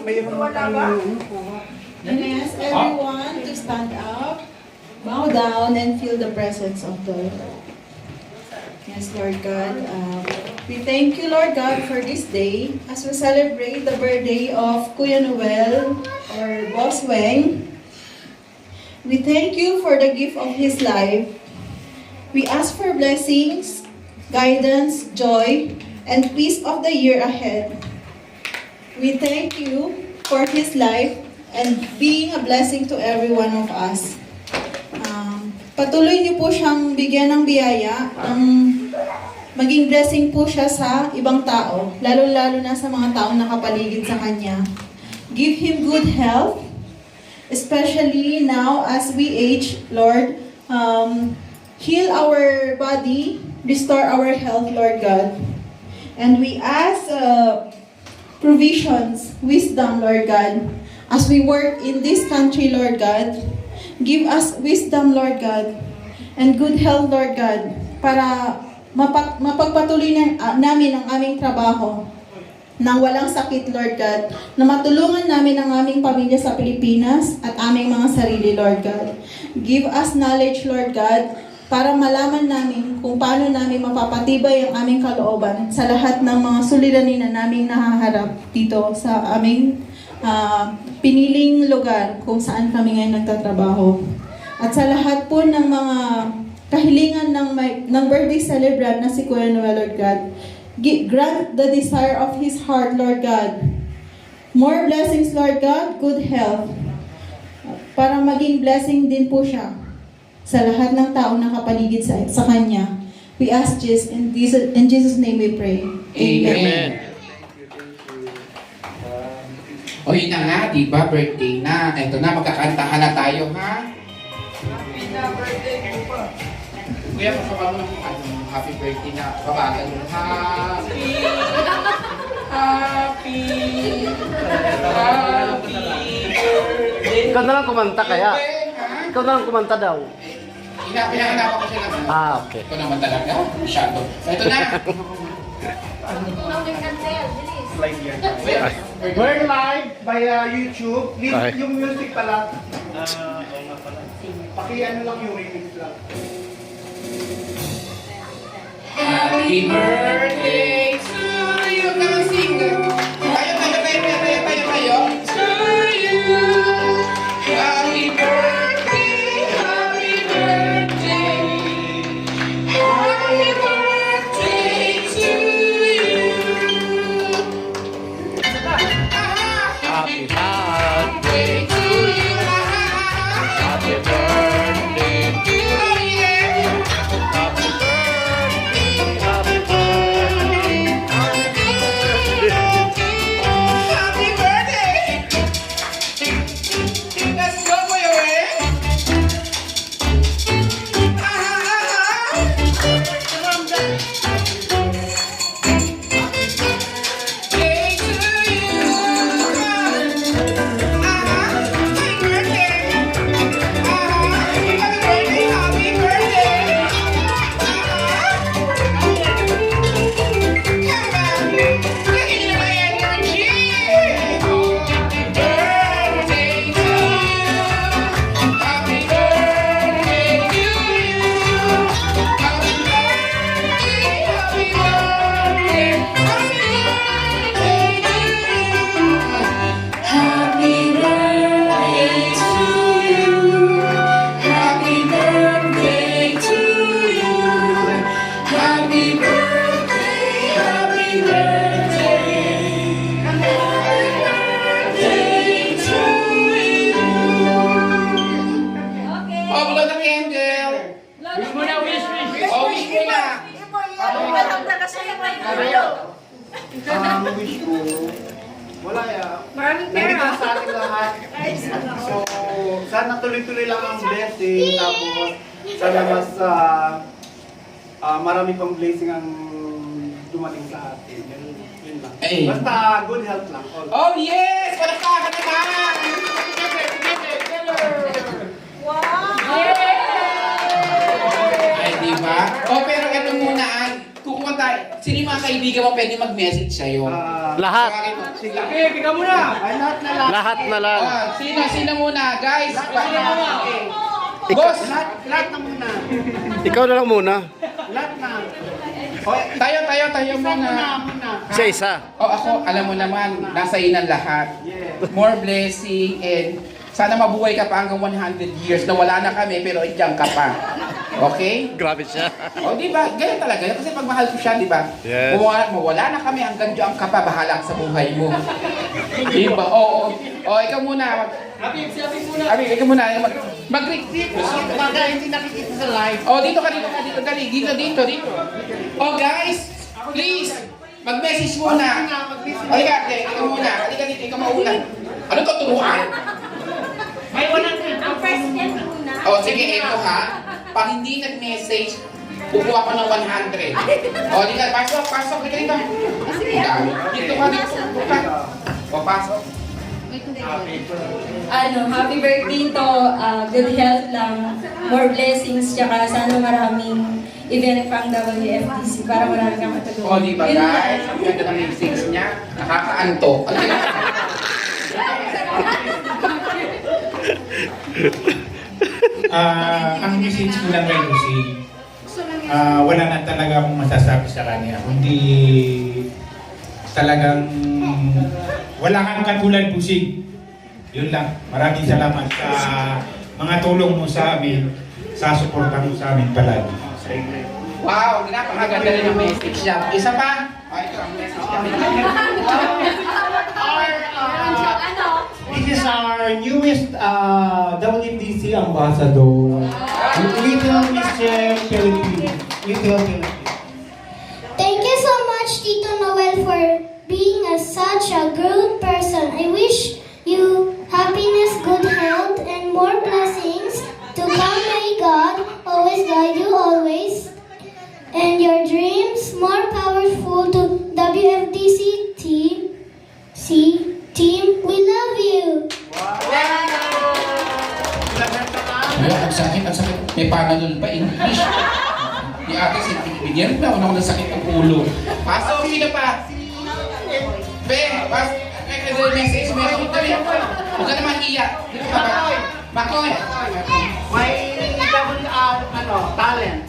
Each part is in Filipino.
mayroon And ask everyone to stand up, bow down, and feel the presence of the Lord. Yes, Lord God. We thank you, Lord God, for this day as we celebrate the birthday of Kuya Noel or Boss Weng. We thank you for the gift of his life. We ask for blessings, guidance, joy, and peace of the year ahead. We thank you for his life and being a blessing to every one of us. Patuloy niyo po siyang bigyan ng biyaya, maging blessing po siya sa ibang tao, lalo-lalo na sa mga taong nakapaligid sa kanya. Give him good health, especially now as we age, Lord. Heal our body, restore our health, Lord God. And we ask provisions, wisdom, Lord God. As we work in this country, Lord God, give us wisdom, Lord God, and good health, Lord God, para mapagpatuloy namin ang aming trabaho nang walang sakit, Lord God, na matulungan namin ang aming pamilya sa Pilipinas at aming mga sarili, Lord God. Give us knowledge, Lord God, para malaman namin kung paano namin mapapatibay ang aming kalooban sa lahat ng mga suliranin na naming nahaharap dito sa aming piniling lugar kung saan kami ngayon nagtatrabaho. At sa lahat po ng mga kahilingan ng birthday celebrant na si Kuya Noel, Lord God, grant the desire of his heart, Lord God. More blessings, Lord God, good health, para maging blessing din po siya sa lahat ng taong nakapaligid sa kanya. We ask this in Jesus' name we pray. Amen. O yun na nga, di ba? Birthday na. Ito na, magkakantahan na tayo, ha? Happy na birthday ko pa. Kuya, pasama mo ng happy birthday na. Babagal mo. Happy. Birthday. Ikaw na lang kumanta kaya? Ikaw na lang kumanta daw. Pinahanapan ko siya ng Okay. Ito naman talaga. Masyado. So, ito na. We're live via YouTube. Yung music pala. Paki-ano lang yung remix lang. Happy birthday to you. Come on, sing. Tayo. To you. Happy birthday. Happy birthday. Happy birthday to you. Happy Birthday to you. Happy birthday to you. Happy birthday. Happy birthday. Happy birthday! Let's go, Kuya Weng! Day to you! Happy birthday! Happy birthday! Happy birthday! Come on! Look at my energy! Happy birthday to you! Happy birthday to you! Happy birthday! Happy birthday! Happy birthday to you! Happy birthday to you! Happy birthday! Happy birthday! Happy birthday to you! Oh, blow the candle! Wish mo na, wish. Oh, wish mo na! Wish ko. Wala ya. Maraming Nandito pera. sa ating lahat. So, sana tuloy-tuloy lang ang blessing. Tapos, sana mas marami pang blessing ang dumating sa atin. Yun lang. Eh. Basta good health lang. All. Oh, yes! Palakpakan naman! Together! Ay, di ba? Oh, pero ito muna, kukuha tayo. Sino yung mga kaibigan mo pwede mag-message sa'yo? Lahat. Sige, bigyan mo na. Ay, lahat na lang. Lahat na lang. Sino muna, guys? Boss! Boss! Lahat na muna. Ikaw na lang muna. Lahat na. Hoy, Tayo muna. muna. Isa. Ako, alam mo naman, nasa inan lahat. Yes. More blessing and sana mabuhay ka pa hanggang 100 years na wala na kami pero idyang ka pa. Okay? Grabe siya. O, di ba? Ganyan talaga. Kasi pag mahal ko siya, di ba? Yes. Mawala na kami hanggang diyan ka pa, bahala ka sa buhay mo. Di ba? Oo. Ikaw muna. Happy muna. Ikaw muna. Mag-greet. Baka hindi nakikita sa live. Dito ka. Dali. Dito. Guys, please, mag-message muna. Halika, ikaw muna. Halika dito, ikaw mauna. Ano to, turuan? May 100. Ang president muna. Sige, ito ha. Pag hindi nag-message, kukuha ko ng 100. Dito, pasok, dito. Ang dami. Dito ka. Pasok. Happy birthday to, good health lang, more blessings, tsaka sana maraming event pang WFTC para marami kang matulungan. Di ba Yun lang. guys? Ang ganda ng message niya. Nakakaantok. Ang message ko lang kay Lucy, wala na talaga akong masasabi sa kanya. Kundi talagang wala kang katulad, Busig. Yun lang. Maraming salamat sa mga tulong mo sa amin, sa suporta mo sa amin palagi. Wow, napakaganda rin ang message niya. Isa pa? Ito ang message niya. This is our newest WTC ambassador, Little Mr. Philippines. Little Philippines. Thank you so much, Tito Noel, for being such a good person. I wish you happiness, good health, and more blessings to come. May God always guide you always. And your dreams more powerful to WFDC team. Team, we love you. Ang sakit. May panalol pa, English. Di ate, bigyan na ako ng sakit ng ulo. Pasok, sino pa? Be, may message, meron ko rin. Huwag ka naman iyak. Dito ka ba? Makoy. May double talent.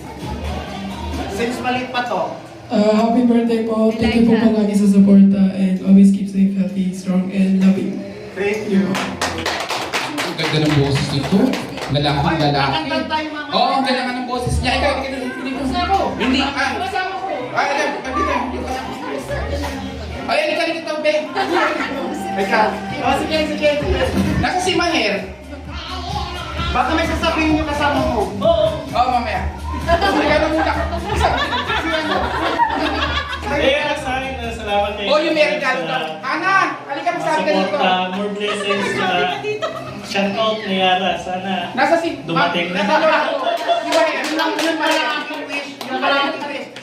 Since maliit pa to. Happy birthday po. Thank you po palagi sa suporta and always keep safe, healthy, strong, and loving. Thank you. Ang ganda ng boses nito. Lalaki. Ang ganda nga ng boses niya. Ikaw, hindi ko sa ako. Hindi. Halika dito, Be. Sige. Nasa si Maher. Baka may sasabihin niyo kasama mo. Mamaya. Halika na muna. Salamat kayo. Yung may regalo daw. Ana, halika magsabi ka dito. More blessings. Shout out ni Yara. Sana Nasa si... dumating na. Nasa lolo ko. Si Maher. Yun pala ang wish.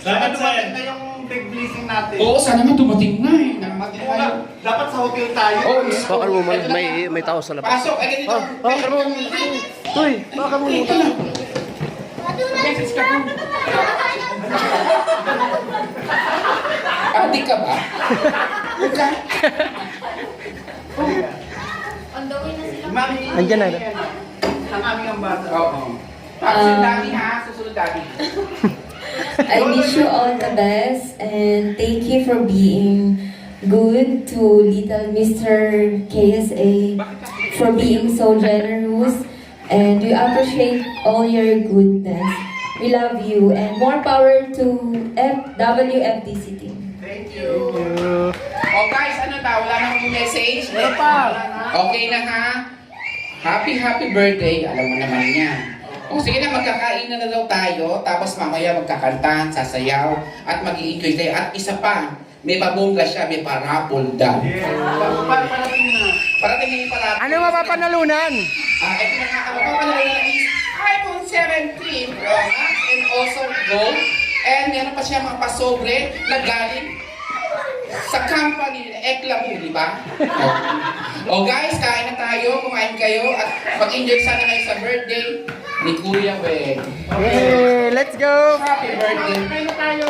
Salamat, sir. Dumating na yung big blessing natin. Oo, sana nga dumating na eh. Nakamatay tayo. Dapat sa hotel tayo. Bakal mo man, may tao sa labas. Pasok, ay ganito. Bakal mo. Uy, bakal mo. Ito lang. Message ka po. Adik ka ba? Huwag ka. Andyan na. Ang aming ambassador. Oo. Tapos yung daddy ha, susunod daddy. I wish you all the best and thank you for being good to little Mr. KSA, for being so generous, and we appreciate all your goodness. We love you and more power to WFDC team. Thank you. Guys, ano daw? Wala na akong message? Wala pa. Okay na ha? Happy birthday. Alam mo naman yan. Sige na, magkakain na daw tayo. Tapos mamaya magkakantahan, sasayaw, at mag-i-enjoy tayo. At isa pa, may babongga siya, may parapol daw. Parating na. Parating na yung parapol. Ano mapapanalunan? Ito na nga, ang mapapanalunan is iPhone 17 Pro Max and also Gold. And meron pa siya mga pasobre na galing sa company na Eklamu, di ba? Guys, kain na tayo, kumain kayo, at mag-enjoy sana kayo sa birthday ni Kuya Weg. Hey, let's go! Happy birthday! Kain na tayo.